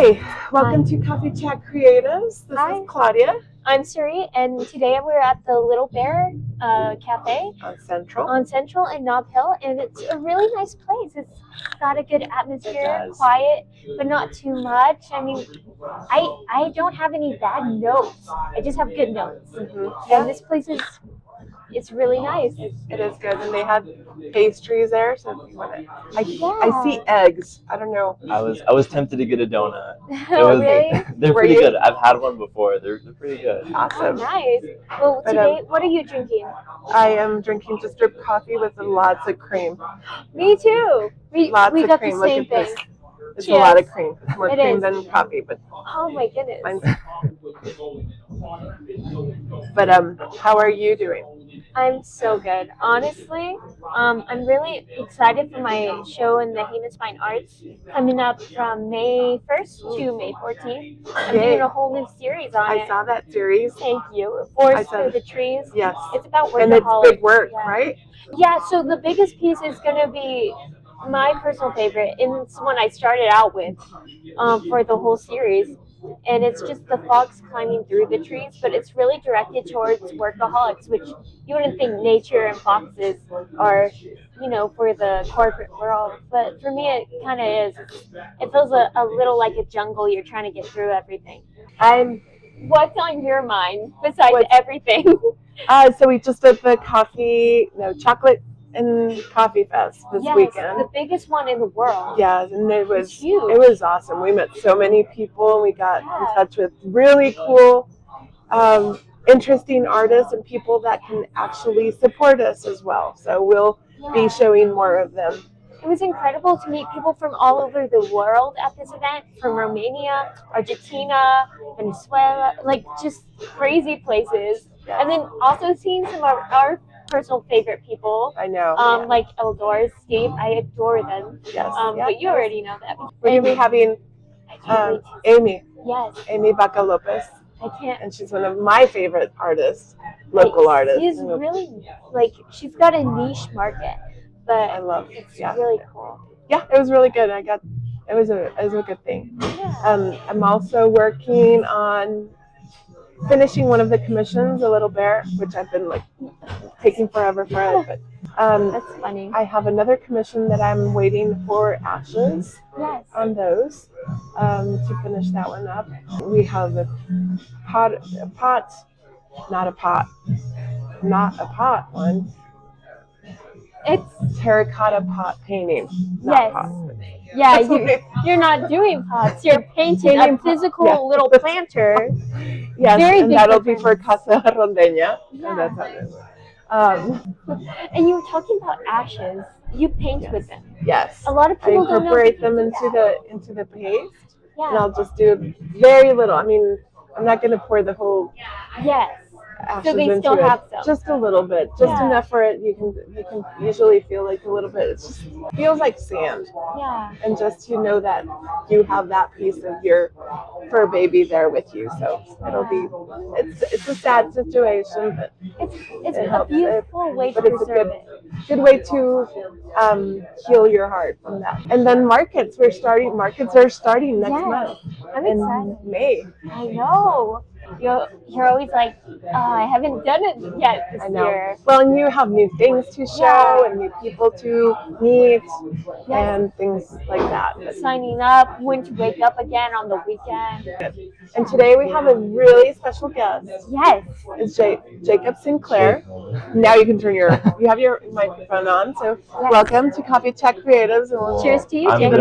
Hi, welcome to Coffee Chat Creatives. This Hi. is Claudia I'm Sarai, and today we're at the Little Bear Cafe on Central and Nob Hill, and it's a really nice place. It's got a good atmosphere, does. quiet, but not too much. I mean, I don't have any bad notes. I just have good notes, and this place it's really nice. It is good, and they have pastries there. So if you want to, I see Yeah. eggs. I don't know. I was tempted to get a donut. Really? They're Were pretty you? good. I've had one before. They're pretty good. Oh, Awesome. nice. Well, But, today, what are you drinking? I am drinking just drip coffee with lots of cream. Me too. We Lots we of got cream. the Look same at thing. this. It's a Cheers. lot of cream. It's more It cream is. than coffee, but Oh my goodness. mine's. But how are you doing? I'm so good. Honestly, I'm really excited for my show in the Heinous Fine Arts coming up from May 1st to May 14th. I'm Yay. doing a whole new series on I it. saw that series. Thank you. I Forest saw Through that. the Trees. Yes. It's about And it's workaholics. big work, Yeah. right? Yeah, so the biggest piece is going to be my personal favorite, and it's one I started out with for the whole series. And it's just the fox climbing through the trees, but it's really directed towards workaholics, which you wouldn't think nature and foxes are, for the corporate world. But for me, it kind of is. It feels a little like a jungle. You're trying to get through everything. What's on your mind besides everything? So we just did the chocolate and coffee fest this weekend. The biggest one in the world. Yeah, and it was huge. It was awesome. We met so many people, and we got in touch with really cool, interesting artists and people that can actually support us as well. So we'll be showing more of them. It was incredible to meet people from all over the world at this event, from Romania, Argentina, Venezuela, like just crazy places. And then also seeing some of our personal favorite people. I know. Like Eldor, Steve, I adore them. Yes. But you already know that. We're going to be having Amy. Yes. Amy Baca Lopez. I can't. And she's one of my favorite artists, local artists. She's really, she's got a niche market, but I love it. It's really cool. Yeah, it was really good. It was a good thing. Yeah. I'm also working on finishing one of the commissions, A Little Bear, which I've been taking forever for it. But that's funny. I have another commission that I'm waiting for ashes on those to finish that one up. We have not a pot one. It's terracotta pot painting. Yes. Pot. Yeah, you're not doing pots. You're painting a physical little planter. Yes, Very and big that'll difference. be for Casa Rondeña. Yeah. And that's how it is. And you were talking about ashes. You paint with them. Yes. A lot of people I incorporate them into the paste, and I'll just do very little. I mean, I'm not going to pour the whole ashes so they into still it. have some. Just a little bit, just enough for it. You can usually feel like a little bit. It just feels like sand. Yeah. And just to know that you have that piece of your fur baby there with you, so it'll be. It's a sad situation, but it's a beautiful way to preserve it. Good way to heal your heart from that. And then markets are starting next month. I'm in excited. May. I know. You're always like, oh, I haven't done it yet this year. Well, and you have new things to show and new people to meet and things like that. Signing up, when to wake up again on the weekend. And today we have a really special guest. Yes. It's Jacob Sinclair. Now you have your microphone on. So welcome to Coffee Chat Creatives. And cheers to you, Jacob.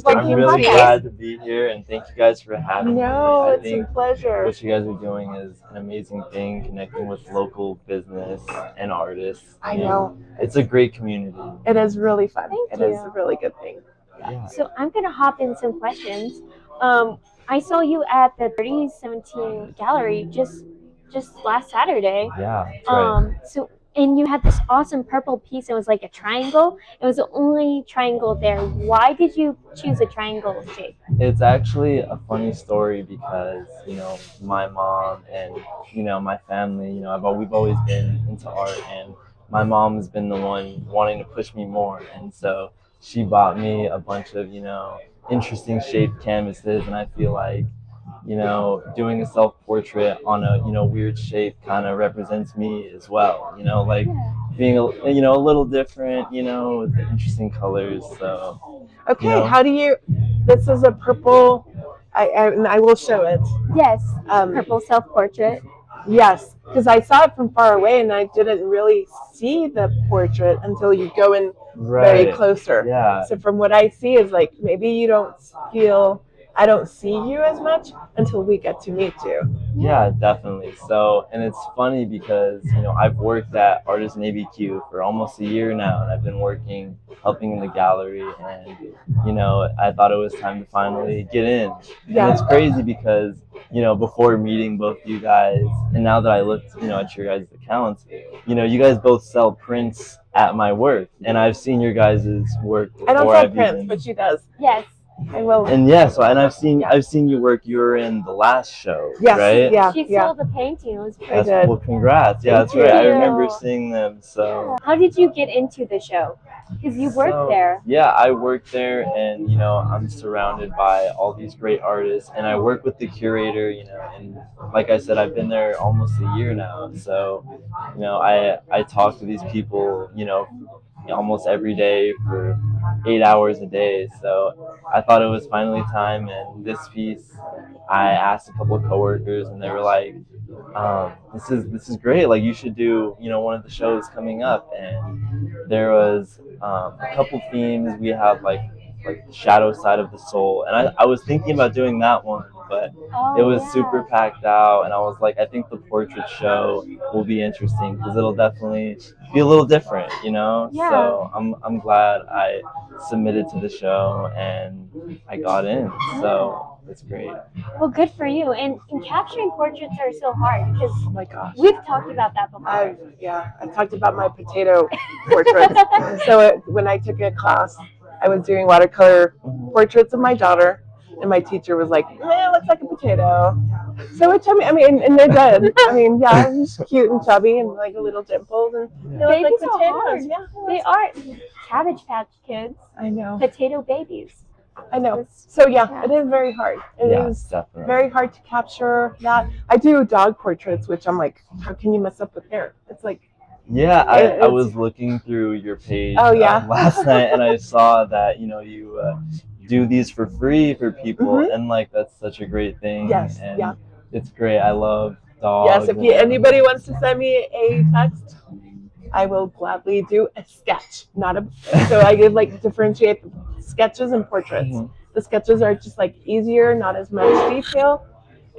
I'm really glad to be here, and thank you guys for having me. No, it's a pleasure. What you guys are doing is an amazing thing, connecting with local business and artists. I know. It's a great community. It is really fun. Thank you. It is a really good thing. Yeah. So I'm going to hop in some questions. I saw you at the 3017 gallery just last Saturday. Yeah, that's right. And you had this awesome purple piece. It was like a triangle. It was the only triangle there. Why did you choose a triangle shape? It's actually a funny story because, my mom and, my family, we've always been into art, and my mom's been the one wanting to push me more. And so she bought me a bunch of, interesting shaped canvases, and I feel like, doing a self-portrait on a, weird shape kind of represents me as well, like being a little different, with the interesting colors. So, Okay, how do you? This is a purple. And I will show it. Yes, purple self-portrait. Yes, because I saw it from far away and I didn't really see the portrait until you go in very closer. Yeah. So from what I see is like maybe you don't feel I don't see you as much until we get to meet you. Yeah, definitely. So, and it's funny because, I've worked at Artisan ABQ for almost a year now, and I've been helping in the gallery, and, I thought it was time to finally get in. Yeah. And it's crazy because, before meeting both you guys, and now that I looked, at your guys' accounts, you guys both sell prints at my work, and I've seen your guys' work before. I don't sell prints, but she does. Yes. I will. And I've seen you work. You were in the last show, yes, right? Yeah, she sold the painting. It was pretty good. Well, congrats. Yeah, that's right. I remember seeing them. So, how did you get into the show? Because you worked there. Yeah, I worked there, and I'm surrounded by all these great artists, and I work with the curator. And like I said, I've been there almost a year now. So, I talk to these people, almost every day for 8 hours a day. So I thought it was finally time. And this piece, I asked a couple of coworkers, and they were like, "This is great. Like, you should do one of the shows coming up." And there was a couple themes. We have like the shadow side of the soul, and I was thinking about doing that one, but it was super packed out, and I was like, I think the portrait show will be interesting because it'll definitely be a little different, Yeah. So I'm glad I submitted to the show and I got in. So it's great. Well, good for you. And capturing portraits are so hard because Oh my gosh. we've talked about that before. I've talked about my potato portraits. So when I took a class, I was doing watercolor portraits of my daughter, and my teacher was like, "Man, it looks like a potato." So which I mean, and they're good. I mean, yeah, it's cute and chubby and like a little dimples, and they look like potatoes. Yeah, they are Cabbage Patch Kids. I know. Potato babies. I know. So yeah, it is very hard. It is definitely very hard to capture that. I do dog portraits, which I'm like, how can you mess up with hair? It's like. Yeah, I was looking through your page last night, and I saw that you do these for free for people, and like that's such a great thing. Yes, and it's great. I love dogs. Yes, if anybody wants to send me a text, I will gladly do a sketch, not a. So I could like differentiate sketches and portraits. The sketches are just like easier, not as much detail,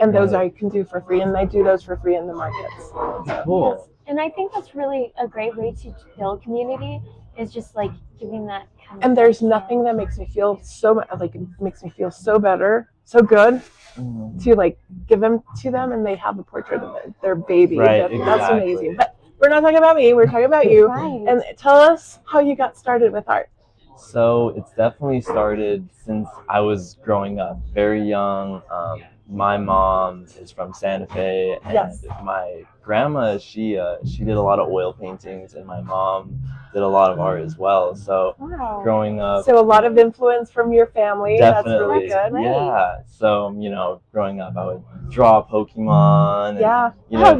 and those I can do for free, and I do those for free in the markets. So, cool. Yes. And I think that's really a great way to build community. Is just like giving that kind of. And there's nothing that makes me feel so like it makes me feel so better, so good. To like give them to them, and they have a portrait of their baby. Right, That's amazing. But we're not talking about me. We're talking about you. Right. And tell us how you got started with art. So it's definitely started since I was growing up, very young. My mom is from Santa Fe, and my grandma, she did a lot of oil paintings, and my mom did a lot of art as well. So growing up, so a lot of influence from your family. Definitely. That's really good. Yeah. So growing up, I would draw Pokemon. And,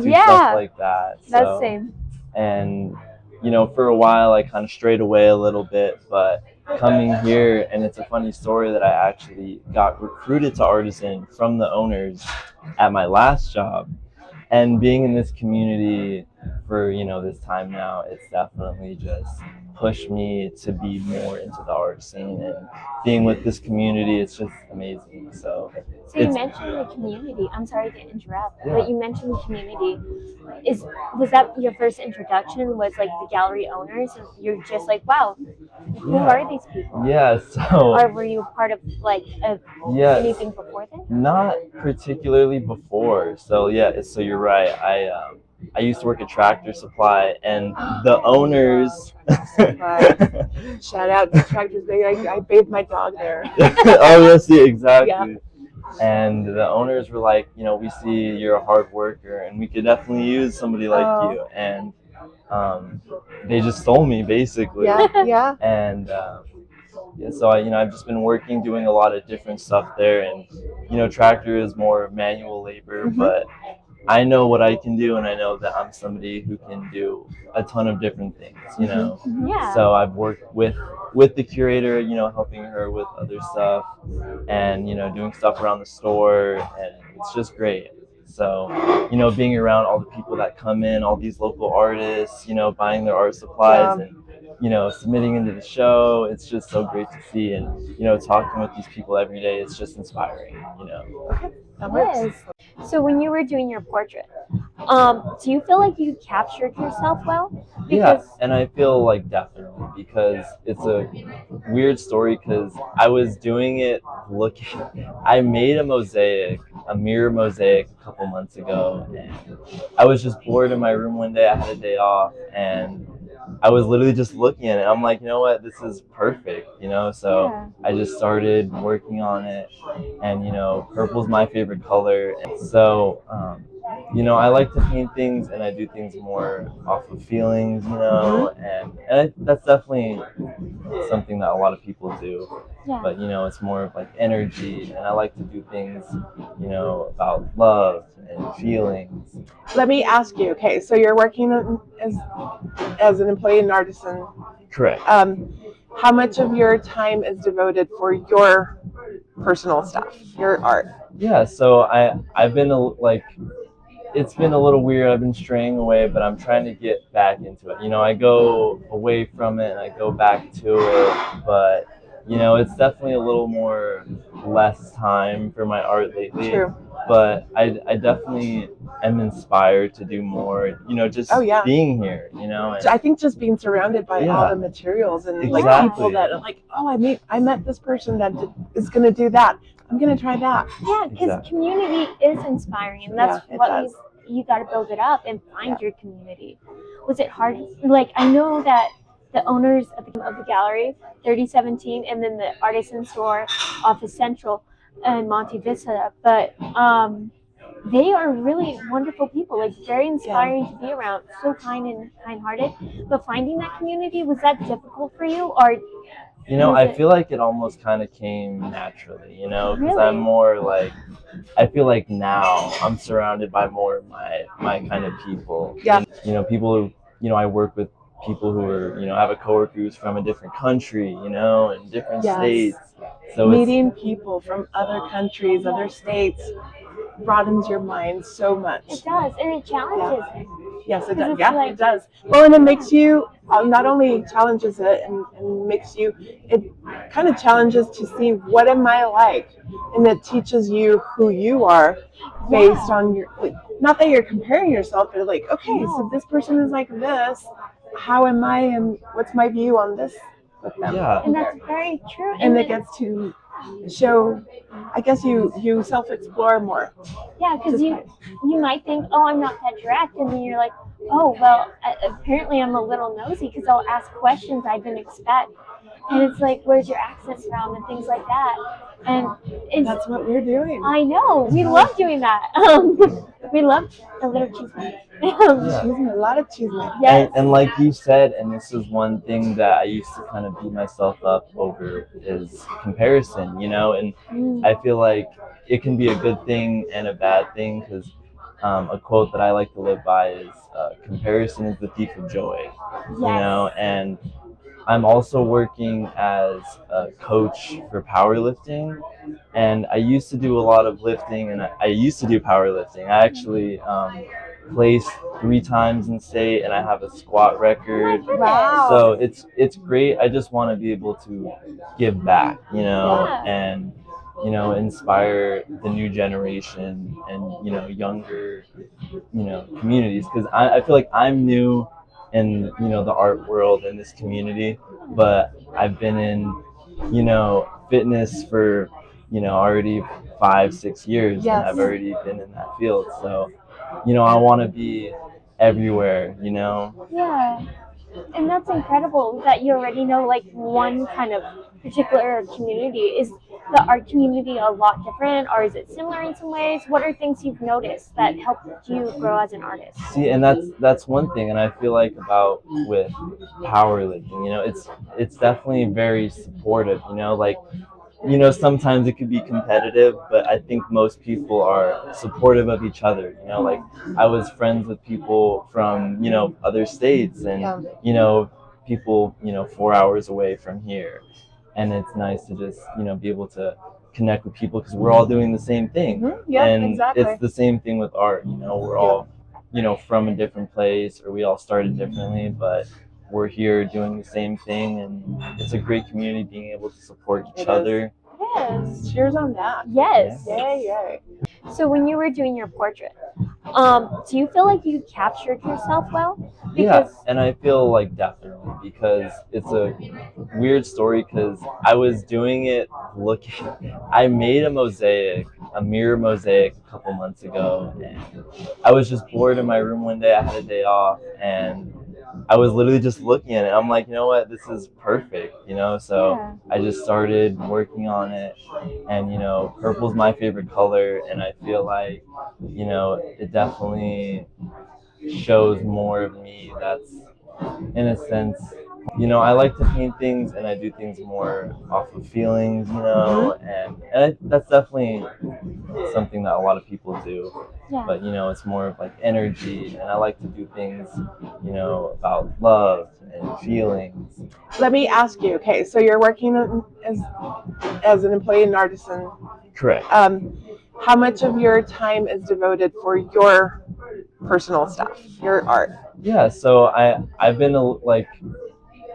do yeah. stuff like that. So, that's same. And for a while, I kind of strayed away a little bit, but coming here, and it's a funny story that I actually got recruited to Artisan from the owners at my last job, and being in this community for this time now, it's definitely just pushed me to be more into the art scene, and being with this community, it's just amazing. So you mentioned the community. I'm sorry to interrupt, but you mentioned the community. Was that your first introduction? Was like the gallery owners, and you're just like, wow, who are these people? Yeah. So. Or were you part of like anything before then? Not particularly before. So So you're right. I used to work at Tractor Supply, and the owners. Shout out to Tractor Supply. I bathed my dog there. Oh yes, exactly. Yeah. And the owners were like, we see you're a hard worker, and we could definitely use somebody like you. And they just stole me basically. Yeah. And yeah, so I've just been working, doing a lot of different stuff there, and tractor is more manual labor, Mhm. but I know what I can do, and I know that I'm somebody who can do a ton of different things. Yeah. So I've worked with the curator, helping her with other stuff, and doing stuff around the store, and it's just great. So being around all the people that come in, all these local artists, buying their art supplies Yeah. and submitting into the show, it's just so great to see. And talking with these people every day, it's just inspiring. Okay, that works. Yes. So when you were doing your portrait, do you feel like you captured yourself well? Yeah, and I feel like definitely, because it's a weird story, because I was doing it looking. I made a mirror mosaic a couple months ago, and I was just bored in my room one day. I had a day off, and I was literally just looking at it. I'm like, you know what, this is perfect, So Yeah. I just started working on it, and purple's my favorite color, and so I like to paint things, and I do things more off of feelings, and that's definitely something that a lot of people do. Yeah. But it's more of like energy, and I like to do things, about love and feelings. Let me ask you. Okay, so you're working as an employee and artisan. Correct. How much of your time is devoted for your personal stuff, your art? Yeah, so I've been it's been a little weird. I've been straying away, but I'm trying to get back into it. I go away from it and I go back to it, but it's definitely a little more less time for my art lately. True. But I definitely am inspired to do more. Just Oh, yeah. being here. And I think just being surrounded by all Yeah. the materials and Exactly. like people that are like, oh, I met this person that is going to do that. I'm going to try that. Yeah, because Exactly. community is inspiring, and that's Yeah, it what does. you got to build it up and find your community. Was it hard? Like, I know that the owners of the gallery, 3017, and then the artisan store off of Central and Monte Vista, but they are really wonderful people, like very inspiring to be around, so kind and kind-hearted. But finding that community, was that difficult for you, or I feel like it almost kind of came naturally, because Really? I'm more like, I feel like now I'm surrounded by more of my kind of people. Yeah. And, people who, I work with people who are, I have a coworker who's from a different country, and different Yes. states. So Meeting people from other countries, other states, broadens your mind so much. It does, and it challenges it. Yes, it Because does. it's Yeah, like- it does. Well, and it makes you not only challenges it and makes you, it kind of challenges to see what am I like, and it teaches you who you are based on your. Not that you're comparing yourself, but like, okay, so this person is like this. How am I, and what's my view on this with them? Yeah. And that's very true. And it gets to show. I guess you self-explore more. Yeah, because you might think, oh, I'm not that direct, and then you're like, oh, well, apparently I'm a little nosy because I'll ask questions I didn't expect, and it's like, where's your accent from, and things like that. And That's what we're doing. I know, we love doing that. We love a little cheese. A lot of cheese. Yes. And like you said, and this is one thing that I used to kind of beat myself up over, is comparison, and I feel like it can be a good thing and a bad thing, because a quote that I like to live by is, comparison is the thief of joy, and I'm also working as a coach for powerlifting, and I used to do a lot of lifting, and I used to do powerlifting. I actually placed 3 times in state, and I have a squat record. Wow. So it's great. I just want to be able to give back, Yeah. and inspire the new generation and younger communities, because I feel like I'm new in the art world in this community, but I've been in fitness for already 5-6 years. Yes. And I've already been in that field, so I want to be everywhere. Yeah, and that's incredible that you already know like one kind of particular community. Is the art community a lot different, or is it similar in some ways? What are things you've noticed that helped you grow as an artist? See, and that's one thing, and I feel like about with powerlifting, it's definitely very supportive. Like sometimes it could be competitive, but I think most people are supportive of each other. Like I was friends with people from other states, and people 4 hours away from here, and it's nice to just be able to connect with people because we're all doing the same thing. Yeah, and exactly. It's the same thing with art. We're all from a different place, or we all started differently, but we're here doing the same thing, and it's a great community being able to support each other. Yes. Cheers on that. Yes. Yay, yay. So when you were doing your portrait, do you feel like you captured yourself well? Yeah, and I feel like definitely, because it's a weird story, because I was doing it looking. I made a mirror mosaic a couple months ago, and I was just bored in my room one day. I had a day off, and I was literally just looking at it. I'm like, you know what, this is perfect, so I just started working on it, and purple's my favorite color, and I feel like it definitely shows more of me. That's, in a sense, I like to paint things, and I do things more off of feelings, and that's definitely something that a lot of people do. Yeah. But it's more of like energy, and I like to do things about love and feelings. Let me ask you, okay, so you're working as an employee and artisan. Correct. How much of your time is devoted for your personal stuff, your art? Yeah, so I've been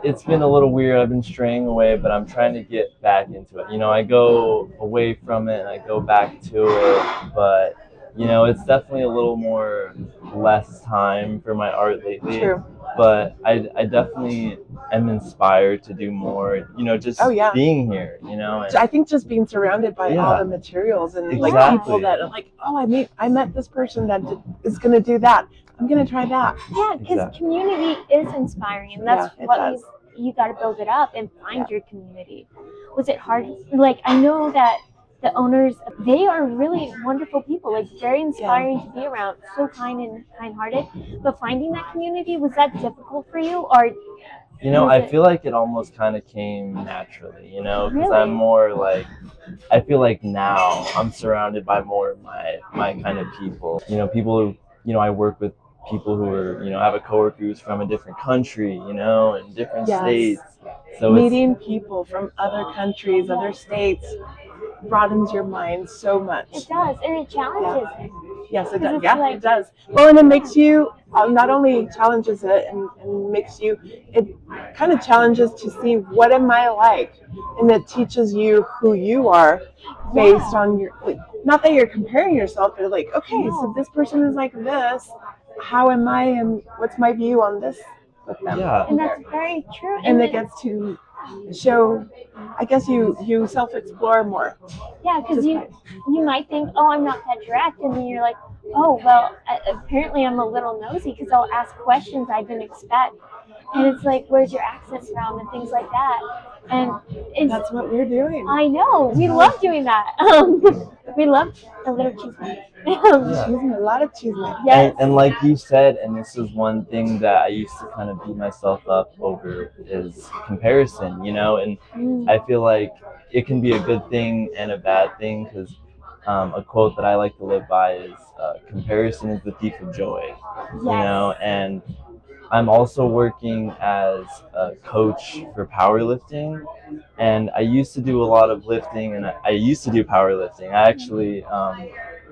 it's been a little weird. I've been straying away, but I'm trying to get back into it. I go away from it and I go back to it, but it's definitely a little more less time for my art lately. True. But I definitely am inspired to do more. Just being here. And I think just being surrounded by all the materials and like people that are like, oh, I met this person that is going to do that. I'm going to try that. Yeah, because community is inspiring, and that's what you got to build it up and find your community. Was it hard? Like, I know that the owners, they are really wonderful people, like very inspiring to be around, so kind and kind-hearted. But finding that community, was that difficult for you, or? I feel like it almost kind of came naturally, because Really? I'm more like, I feel like now I'm surrounded by more of my kind of people. People who, I work with people who are, have a coworker who's from a different country, and different states. So meeting people from other countries, other states, broadens your mind so much. It does, and it challenges it. Yes, it does. Yeah, it does. Well, and it makes you, not only challenges it and makes you, it kind of challenges to see what am I like, and it teaches you who you are based on your, not that you're comparing yourself, but like, okay, so this person is like this, how am I, and what's my view on this with them? Yeah. And that's very true. And it gets to show, I guess you self-explore more. Yeah, because you might think, oh, I'm not that direct, and then you're like, oh, well, apparently I'm a little nosy because I'll ask questions I didn't expect. And it's like, where's your accent from, and things like that. And that's what we're doing. I know. We love doing that. We love a little chisme. A lot of chisme. Yes. And like you said, and this is one thing that I used to kind of beat myself up over, is comparison, and I feel like it can be a good thing and a bad thing, because a quote that I like to live by is, comparison is the thief of joy. And I'm also working as a coach for powerlifting, and I used to do a lot of lifting, and I used to do powerlifting. I actually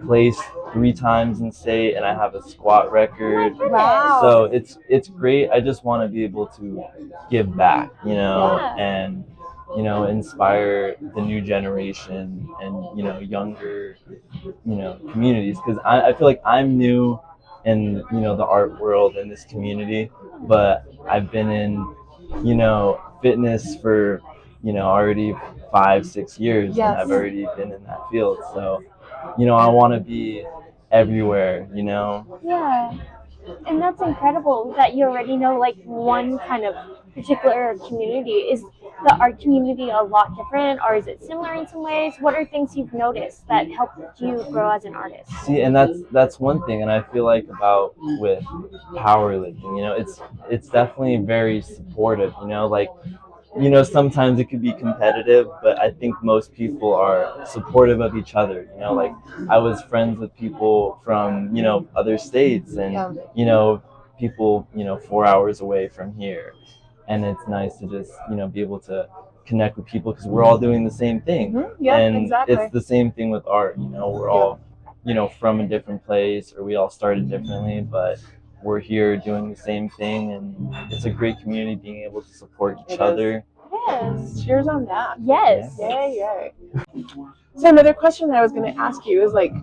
placed 3 times in state, and I have a squat record. Wow! So it's great. I just want to be able to give back, and inspire the new generation and younger communities, because I feel like I'm new in the art world in this community, but I've been in fitness for already 5-6 years, and I've already been in that field, so I want to be everywhere. Yeah, and that's incredible that you already know like one kind of particular community. the art community a lot different, or is it similar in some ways? What are things you've noticed that helped you grow as an artist? See, and that's one thing, and I feel like about with powerlifting, it's definitely very supportive. Like sometimes it could be competitive, but I think most people are supportive of each other. Like I was friends with people from other states, and people 4 hours away from here, and it's nice to just be able to connect with people because we're all doing the same thing. Yeah, and exactly. it's the same thing with art. We're all from a different place, or we all started differently, but we're here doing the same thing, and it's a great community being able to support each other. Yes. Cheers on that. Yes. Yay, yay. So another question that I was going to ask you is like,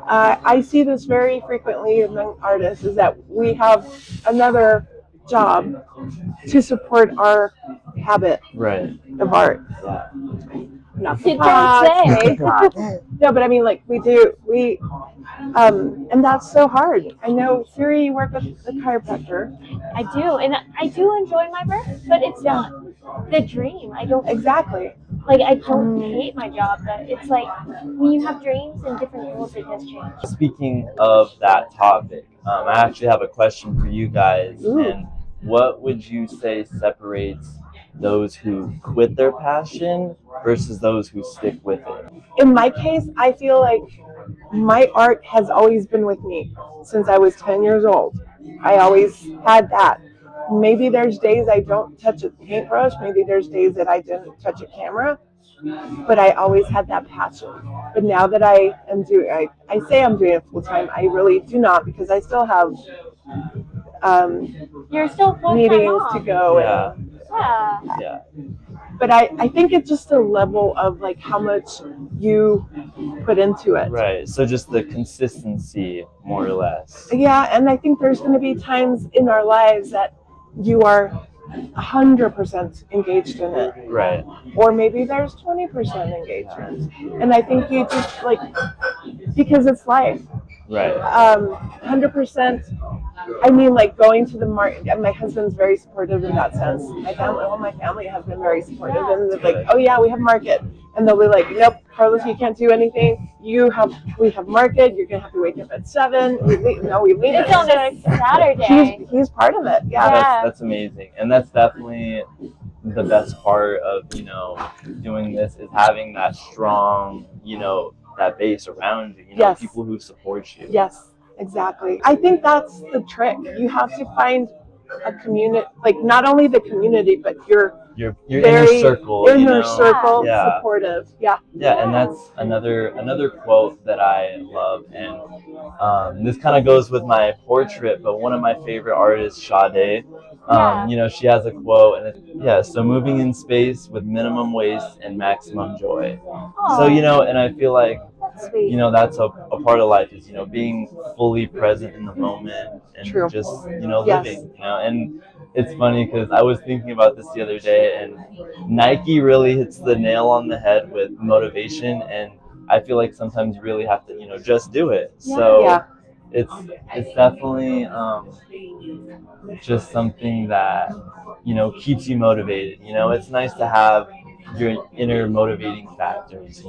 I see this very frequently among artists, is that we have another job to support our habit Right. of art. Yeah. Not the Did pot, don't say. not the pot. No, but I mean, like and that's so hard. I know, Siri, you work with the chiropractor. I do, and I do enjoy my work, but it's not the dream. I don't Exactly. like. I don't hate my job, but it's like when you have dreams and different goals, it does change. Speaking of that topic, I actually have a question for you guys. Ooh. And what would you say separates those who quit their passion versus those who stick with it? In my case, I feel like my art has always been with me since I was 10 years old. I always had that. Maybe there's days I don't touch a paintbrush, maybe there's days that I didn't touch a camera, but I always had that passion. But now that I am doing, I say I'm doing it full time, I really do not, because I still have You're still full-time meetings mom. to go. Yeah. And, Yeah. but I think it's just a level of like how much you put into it. Right. So just the consistency, more or less. Yeah, and I think there's going to be times in our lives that you are 100% engaged in it. Right. Or maybe there's 20% engagement. And I think you just like, because it's life. Right. 100%. I mean, like going to the market. My husband's very supportive in that sense. My family has been very supportive, and they're like, "Oh yeah, we have market," and they'll be like, "Nope, Carlos, you can't do anything. We have market. You're gonna have to wake up at 7. We leave It's on a Saturday. He's part of it. Yeah. That's amazing, and that's definitely the best part of doing this, is having that strong that base around you. Yes. People who support you. Yes. Exactly. I think that's the trick. You have to find a community, like not only the community, but your inner circle. Circle, Yeah. Supportive. Yeah. Yeah, and that's another quote that I love, and this kind of goes with my portrait. But one of my favorite artists, Sade, she has a quote, and so moving in space with minimum waste and maximum joy. Aww. So and I feel like Sweet. that's a part of life, is being fully present in the moment, and True. just living. And it's funny because I was thinking about this the other day, and Nike really hits the nail on the head with motivation, and I feel like sometimes you really have to just do it. So it's definitely just something that keeps you motivated. It's nice to have your inner motivating factors.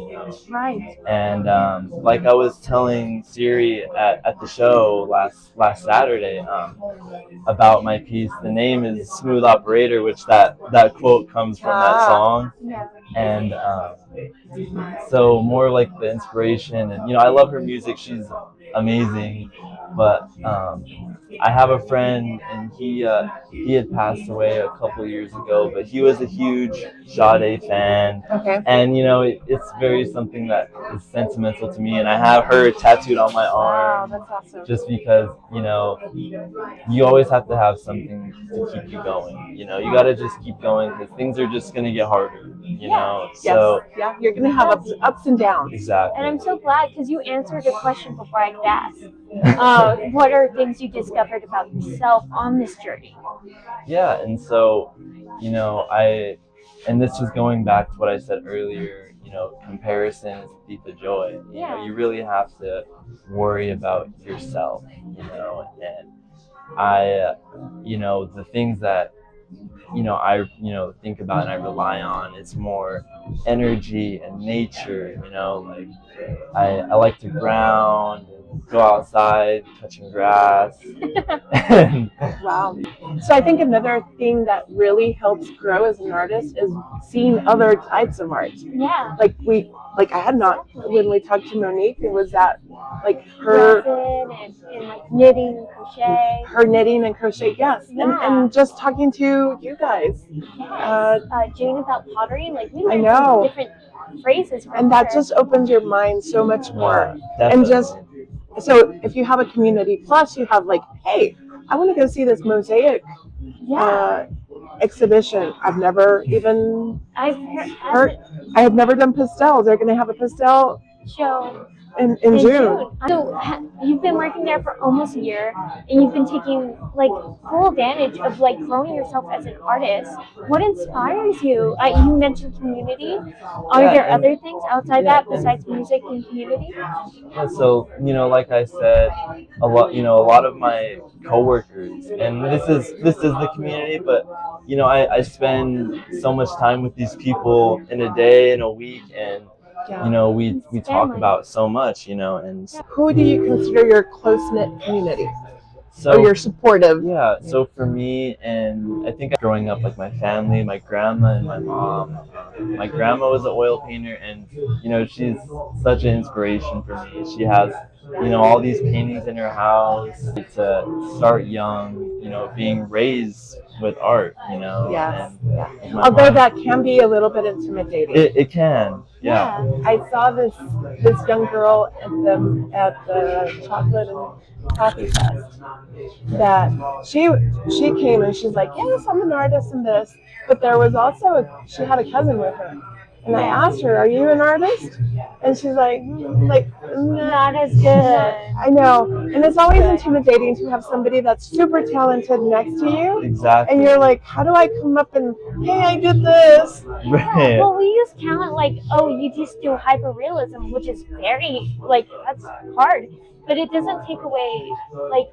Right. And like I was telling Siri at the show last Saturday about my piece, the name is Smooth Operator, which that quote comes from that song. And so more like the inspiration, and I love her music, she's amazing. But I have a friend, and he had passed away a couple years ago, but he was a huge Sade fan. Okay. And it's very something that is sentimental to me, and I have her tattooed on my arm. Wow, that's awesome. Just because you always have to have something to keep you going. You gotta just keep going, because things are just gonna get harder. Yes. So yeah, you're gonna have ups and downs. exactly. And I'm so glad, because you answered a question before I could ask. What are things you discovered about yourself on this journey? Yeah, and so and this was going back to what I said earlier. Comparison is the thief of joy. You really have to worry about yourself. And I, the things that I think about and I rely on. It's more energy and nature. Like I like to ground and go outside, touching grass. And Wow. So I think another thing that really helps grow as an artist is seeing other types of art. Yeah. Like I had not, when we talked to Monique, it was that like her Resin and like knitting and crochet. her knitting and crochet, yes. Yeah. And just talking to you guys. Yes. Jane about pottery, like we I learned know. different phrases from And that her. just opens your mind so much more. Yeah, And just, so if you have a community plus, you have like, hey, I want to go see this mosaic Yeah. exhibition. I've never even I've heard. I have never done pastels. They're going to have a pastel show in in June. So you've been working there for almost a year, and you've been taking like full advantage of like growing yourself as an artist. What inspires you? You mentioned community. Are Yeah, there and- other things outside yeah, that besides music and community? Yeah, so like I said, a lot of my coworkers, and this is the community, but I spend so much time with these people in a day, in a week, and we talk about so much, and Who do you consider your close-knit community? so Or your supportive? yeah, so for me, and I think growing up, like my family, my grandma and my mom. My grandma was an oil painter, and she's such an inspiration for me. She has all these paintings in her house. To start young, being raised with art, Yes. and my Although mom, that can be a little bit intimidating. it can, yeah. I saw this young girl at the chocolate and coffee fest that she came and she's like, yes, I'm an artist in this, but there was also she had a cousin with her, and I asked her, are you an artist? And she's like, Not as good. I know, and it's always intimidating to have somebody that's super talented next to you. Exactly. And you're like, how do I come up and, hey, I did this? Right. Well, we use talent like, oh, you just do hyperrealism, which is very like that's hard, but it doesn't take away like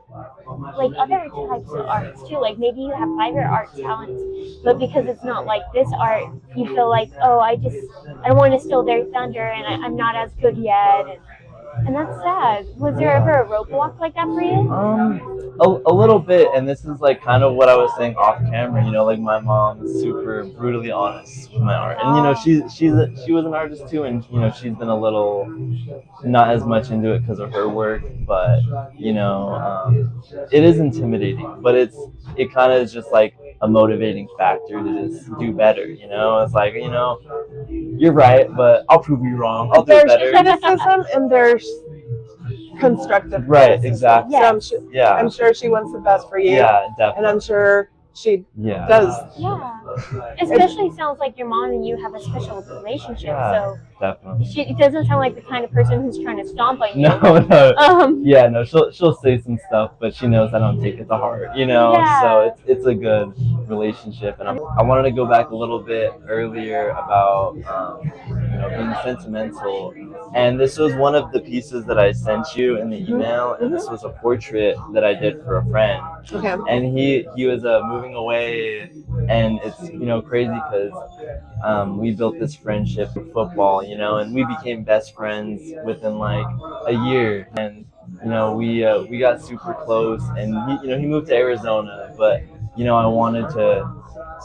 other types of arts too. Like maybe you have private art talents, but because it's not like this art, you feel like, oh, I don't want to steal their thunder, and I'm not as good yet. And that's sad. Was there ever a roadblock like that for you? A little bit, and this is like kind of what I was saying off camera. Like my mom is super brutally honest with my art, and she was an artist too, and she's been a little not as much into it because of her work, but it is intimidating, but it kind of is just like a motivating factor to just do better. It's like you're right, but I'll prove you wrong. I'll do There's better. criticism and there's constructive Right, criticism. exactly. So I'm sure she wants the best for you. Yeah, definitely. And I'm sure she Yeah. does. Yeah. Especially sounds like your mom and you have a special relationship. Yeah, so definitely. it doesn't sound like the kind of person who's trying to stomp on you. No. Yeah, no. She'll say some stuff, but she knows I don't take it to heart. Yeah. So it's a good relationship. And I wanted to go back a little bit earlier about being sentimental. And this was one of the pieces that I sent you in the email, and this was a portrait that I did for a friend. Okay. And he was moving away, and it's crazy because we built this friendship with football, and we became best friends within like a year, and we got super close, and he moved to Arizona, but I wanted to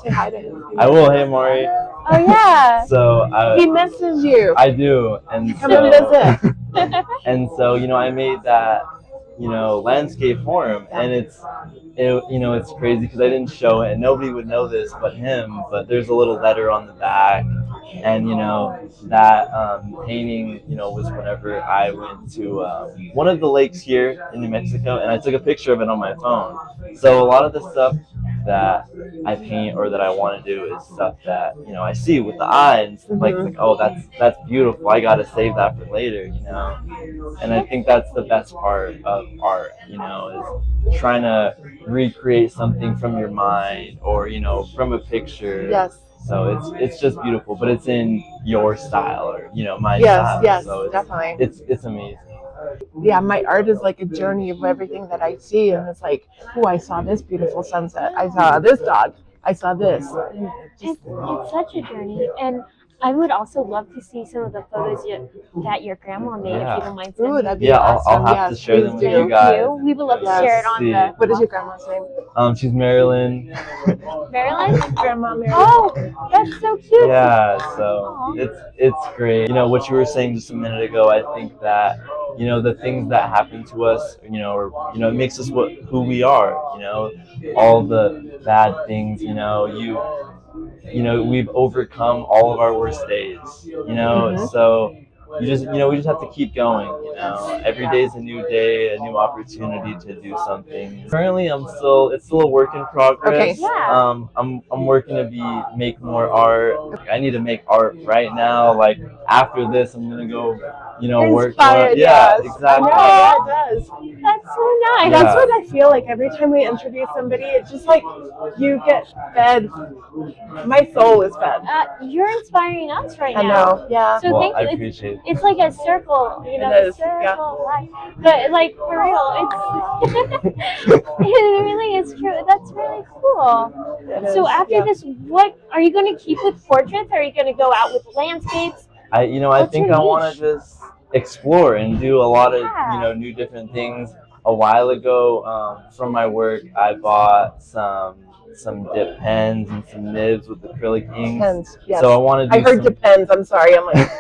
say hi to him. I will. Hey, Maury. Oh yeah. So he misses you. I do, and come and visit. And so I made that landscape for him, and it's crazy because I didn't show it, and nobody would know this but him. But there's a little letter on the back, and that painting was whenever I went to one of the lakes here in New Mexico, and I took a picture of it on my phone. So a lot of the stuff that I paint or that I want to do is stuff that I see with the eye, and like oh, that's beautiful. I gotta save that for later, And I think that's the best part of art, is trying to recreate something from your mind or from a picture. Yes. So it's just beautiful, but it's in your style or my style. Yes, so definitely. It's amazing. Yeah, my art is like a journey of everything that I see, and it's like, oh, I saw this beautiful sunset. I saw this dog. I saw this. It's such a journey, and I would also love to see some of the photos that your grandma made, if you don't mind sending. Ooh, that'd be Yeah, awesome. I'll have Yes, to share them please with do. you guys. You. We would love to Yes. share it on See. the. What is your grandma's name? She's Marilyn. Marilyn? Grandma Mary. Oh, that's so cute. Yeah, so Aw. it's great. You know what you were saying just a minute ago. I think that the things that happen to us, or it makes us who we are. All the bad things. We've overcome all of our worst days. So we just have to keep going. Every day is a new day, a new opportunity to do something. Currently, it's still a work in progress. Okay. Yeah. I'm working to make more art. I need to make art right now. Like after this, I'm gonna go, You're work inspired, more. Yeah, yes. exactly. Yeah, it does. That's so nice. That's what I feel like every time we introduce somebody. It's just like you get fed. My soul is fed. You're inspiring us right I now. know. Yeah. So Well, thank I you. appreciate it. It's like a circle, It the is, circle yeah. of life. But like for real, it really is true. That's really cool. It So is, after yeah. this, what are you going to keep with portraits? Are you going to go out with landscapes? I What's think your I want niche? to just explore and do a lot of Yeah. new different things. A while ago, from my work, I bought some dip pens and some nibs with acrylic inks. Depends. Yes. So I want to I do heard depends. I'm sorry. I'm like.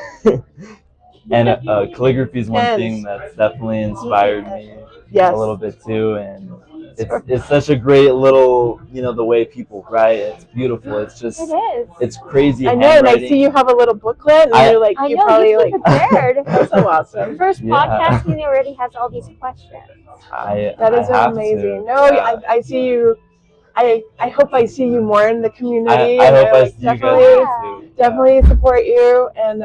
and calligraphy is one Pens. thing that's definitely inspired me Yes. a little bit too, and it's such a great little the way people write. It's beautiful. It's just It is. it's crazy. I know, and I handwriting. see you have a little booklet, and you're like, I you know, probably you like. came prepared. That's so awesome. First Yeah. podcast, and he already has all these questions. That is I have amazing. to, No, yeah. I see you. I hope I see you more in the community. I and hope I like, see you definitely, guys too. definitely support you, and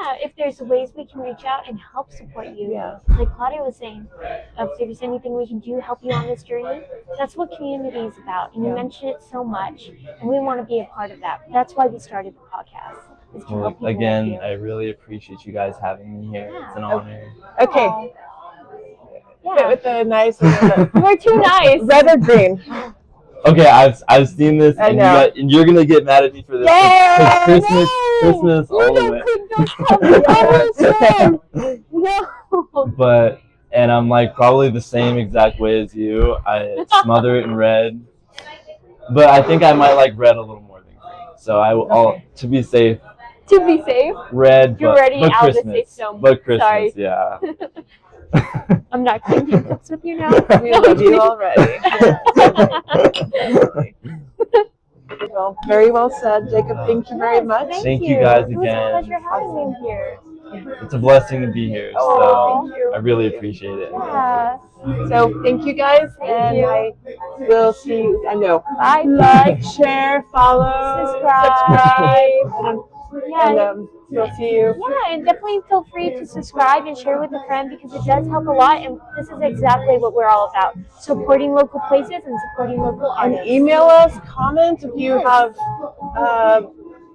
Yeah, if there's ways we can reach out and help support you. yeah. Like Claudia was saying, if there's anything we can do, help you on this journey, that's what community is about. And you Yeah. mentioned it so much, and we want to be a part of that. That's why we started the podcast. Is to Well, help people again, like I really appreciate you guys having me here. It's an Yeah. honor. Okay. you. Fit Yeah. with the nice and We're too nice. red or green. Okay, I've seen this, I and know. you're gonna get mad at me for this. Yeah, 'Cause Christmas all the way. No. But I'm like probably the same exact way as you. I smother it in red, but I think I might like red a little more than green. So I'll to be safe, To be safe, red. you're but, already but out of the Christmas, safe zone. But Christmas, Sorry. yeah. I'm not cleaning cups with you now. We love you already. Well, very well said, Jacob. Thank you very much. Thank you guys It was again. a pleasure having you here. It's a blessing to be here. Oh, So thank you. I really appreciate it. Yeah. So thank you guys, and you. I will see you. I know. Bye. Like, share, follow, subscribe, Yeah. and we'll see you. Yeah, and definitely feel free to subscribe and share with a friend because it does help a lot. And this is exactly what we're all about: supporting local places and supporting local And artists. email us, comment if you have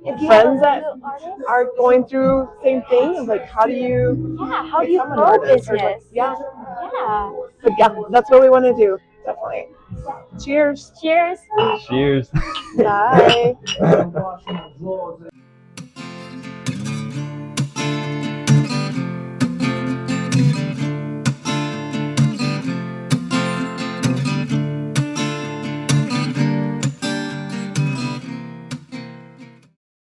If you friends have a that local artist, are going through same thing. Like, how do you? yeah, how do you become an grow artist? Or, business? yeah, Yeah. but yeah, that's what we want to do. Definitely. Cheers. Cheers. Cheers. Bye.